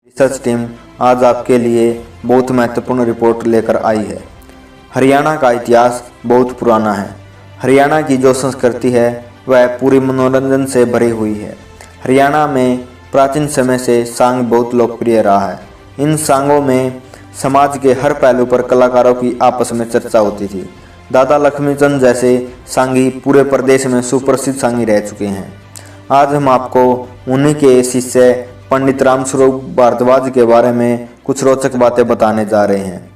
Research team आज आपके लिए बहुत महत्वपूर्ण रिपोर्ट लेकर आई है। हरियाणा का इतिहास बहुत पुराना है। हरियाणा की जो संस्कृति है वह पूरी मनोरंजन से भरी हुई है। हरियाणा में प्राचीन समय से सांग बहुत लोकप्रिय रहा है। इन सांगों में समाज के हर पहलू पर कलाकारों की आपस में चर्चा होती थी। दादा लक्ष्मीचंद जैसे सांगी पूरे प्रदेश में सुप्रसिद्ध सांगी रह चुके हैं। आज हम आपको उन्हीं के शिष्य पंडित रामस्वरूप भारद्वाज के बारे में कुछ रोचक बातें बताने जा रहे हैं।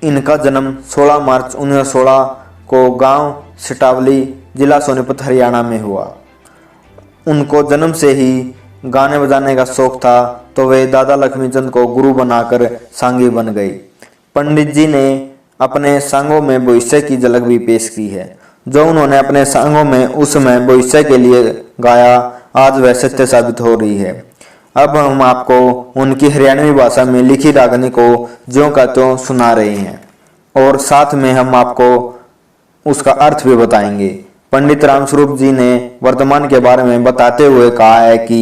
इनका जन्म 16 मार्च 1916 को गांव सटावली, जिला सोनीपत, हरियाणा में हुआ। उनको जन्म से ही गाने बजाने का शौक था, तो वे दादा लक्ष्मीचंद को गुरु बनाकर सांगी बन गई। पंडित जी ने अपने सांगों में भविष्य की झलक भी पेश की है। जो उन्होंने अपने सांगों में उस समय भविष्य के लिए गाया, आज वह सत्य साबित हो रही है। अब हम आपको उनकी हरियाणवी भाषा में लिखी रागनी को ज्यों का त्यों सुना रहे हैं और साथ में हम आपको उसका अर्थ भी बताएंगे। पंडित रामस्वरूप जी ने वर्तमान के बारे में बताते हुए कहा है कि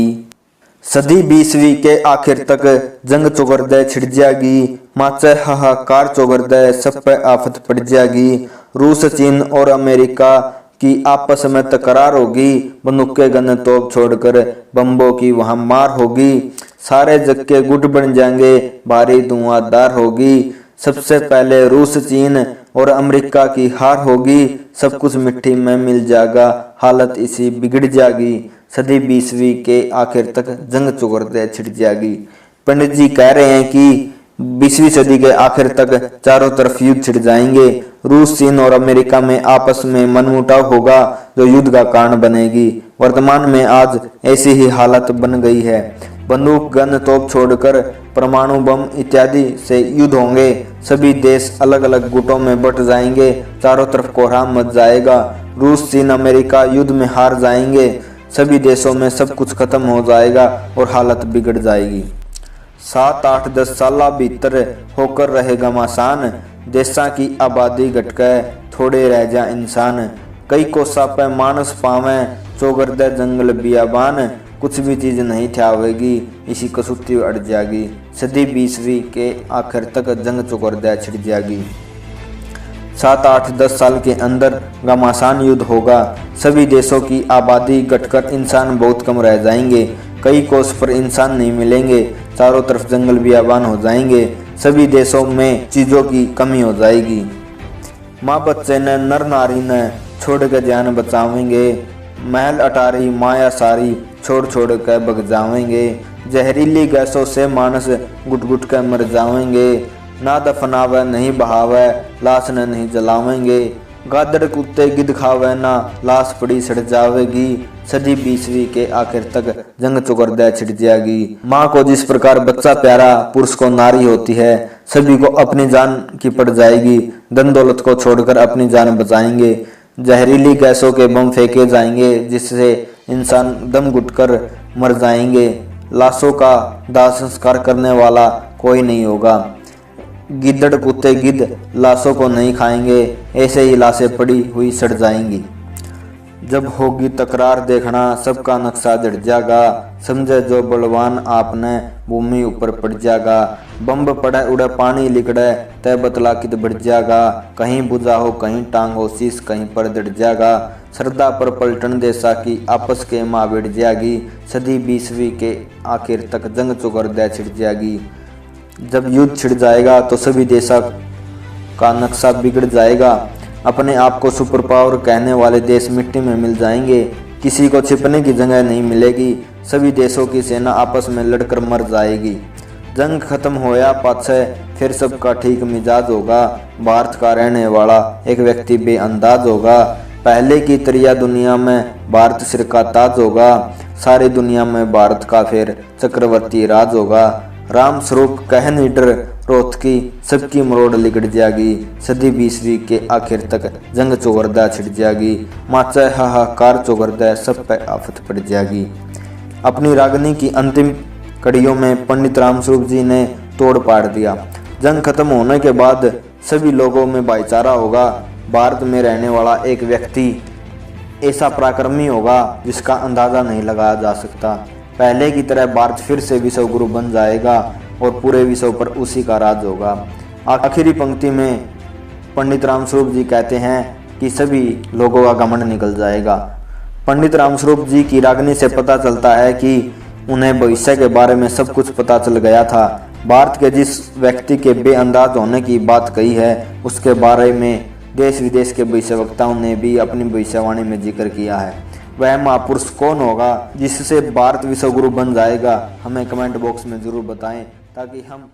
सदी 20वीं के आखिर तक जंग चौगरदे छिड़ जाएगी, माचे हाहाकार चौगरदे सब पे आफत पड़ जाएगी। रूस, चीन और अमेरिका की आपस में तकरार होगी, बंदूकें गन तोप छोड़कर बम्बों की वहां मार होगी। सारे जग के गुट बन जाएंगे, भारी धुआंधार होगी। सबसे पहले रूस, चीन और अमेरिका की हार होगी। सब कुछ मिट्टी में मिल जाएगा, हालत इसी बिगड़ जाएगी। सदी 20वीं के आखिर तक जंग चौगरदे छिड़ जाएगी। पंडित जी कह रहे हैं कि 20वीं सदी के आखिर तक चारों तरफ युद्ध छिड़ जाएंगे। रूस, चीन और अमेरिका में आपस में मनमुटाव होगा, जो युद्ध का कारण बनेगी। वर्तमान में आज ऐसी ही हालत बन गई है। बंदूक, गन, तोप छोड़कर परमाणु बम इत्यादि से युद्ध होंगे। सभी देश अलग अलग गुटों में बट जाएंगे। चारों तरफ कोहराम मच जाएगा। रूस, चीन, अमेरिका युद्ध में हार जाएंगे। सभी देशों में सब कुछ खत्म हो जाएगा और हालत बिगड़ जाएगी। 7, 8, 10 साल भीतर होकर रहेगा मसान। देशा की आबादी घटके थोड़े रह जा इंसान। कई कोसा पे मानस पावे, चौगरदे जंगल बियाबान। कुछ भी चीज नहीं थ्यावेगी, इसी कसूती अड़ जाएगी। सदी 20वीं के आखिर तक जंग चौगरदे छिड़ जाएगी। 7, 8, 10 साल के अंदर घमासान युद्ध होगा। सभी देशों की आबादी घटकर इंसान बहुत कम रह जाएंगे। कई कोस पर इंसान नहीं मिलेंगे। चारों तरफ जंगल बियाबान हो जाएंगे। सभी देशों में चीजों की कमी हो जाएगी। माँ बच्चे ने, नर नारी ने छोड़ के जान बचावेंगे। महल अटारी माया सारी छोड़ छोड़ कर भग जावेंगे। जहरीली गैसों से मानस गुट गुट कर मर जावेंगे। ना दफनावे नहीं बहावे, लाश ने नहीं जलावेंगे। गादड़ कुत्ते गिद्ध खावे ना, लाश पड़ी सड़ जावेगी। सदी 20वीं के आखिर तक जंग चौगरदे छिड़ जाएगी। माँ को जिस प्रकार बच्चा प्यारा, पुरुष को नारी होती है, सभी को अपनी जान की पड़ जाएगी। धन दौलत को छोड़कर अपनी जान बचाएंगे। जहरीली गैसों के बम फेंके जाएंगे, जिससे इंसान दम घुटकर मर जाएंगे। लाशों का दाह संस्कार करने वाला कोई नहीं होगा। गिद्दड़ कुत्ते गिद्ध लाशों को नहीं खाएंगे, ऐसे ही लाशें पड़ी हुई सड़ जाएंगी। जब होगी तकरार देखना, सबका नक्शा जड़ जाएगा। समझे जो बलवान आपने, भूमि ऊपर पड़ जाएगा। बम्ब पड़े उड़े पानी लिकड़े, तय बतला कित बढ़ जाएगा। कहीं बुझा हो कहीं टांग हो शीश, कहीं पर दड़ जाएगा। श्रद्धा पर पलटन देशा की आपस के माँ बिड़ जाएगी। सदी 20वीं के आखिर तक जंग चौगरदे छिड़ जाएगी। जब युद्ध छिड़ जाएगा तो सभी देशों का नक्शा बिगड़ जाएगा। अपने आप को सुपर पावर कहने वाले देश मिट्टी में मिल जाएंगे। किसी को छिपने की जगह नहीं मिलेगी। सभी देशों की सेना आपस में लड़कर मर जाएगी। जंग खत्म होया पाछे फिर सबका ठीक मिजाज होगा। भारत का रहने वाला एक व्यक्ति बेअंदाज होगा। पहले की तरिया दुनिया में भारत सिर का ताज होगा। सारी दुनिया में भारत का फिर चक्रवर्ती राज होगा। राम स्वरूप कह नीडर रोहतकी, सबकी मरोड़ लिगड़ जाएगी। सदी 20वीं के आखिर तक जंग चौगरदा छिड़ जाएगी। माचा हाहाकार चौगरदा सब पे आफत पड़ जाएगी। अपनी रागनी की अंतिम कड़ियों में पंडित रामस्वरूप जी ने तोड़ पाड़ दिया। जंग खत्म होने के बाद सभी लोगों में भाईचारा होगा। भारत में रहने वाला एक व्यक्ति ऐसा पराक्रमी होगा जिसका अंदाजा नहीं लगाया जा सकता। पहले की तरह भारत फिर से विश्व गुरु बन जाएगा और पूरे विश्व पर उसी का राज होगा। आखिरी पंक्ति में पंडित रामस्वरूप जी कहते हैं कि सभी लोगों का घमंड निकल जाएगा। पंडित रामस्वरूप जी की रागनी से पता चलता है कि उन्हें भविष्य के बारे में सब कुछ पता चल गया था। भारत के जिस व्यक्ति के बेअंदाज होने की बात कही है उसके बारे में देश विदेश के भविष्यवक्ताओं ने भी अपनी भविष्यवाणी में जिक्र किया है। वह महापुरुष कौन होगा जिससे भारत विश्व गुरु बन जाएगा? हमें कमेंट बॉक्स में जरूर बताएं ताकि हम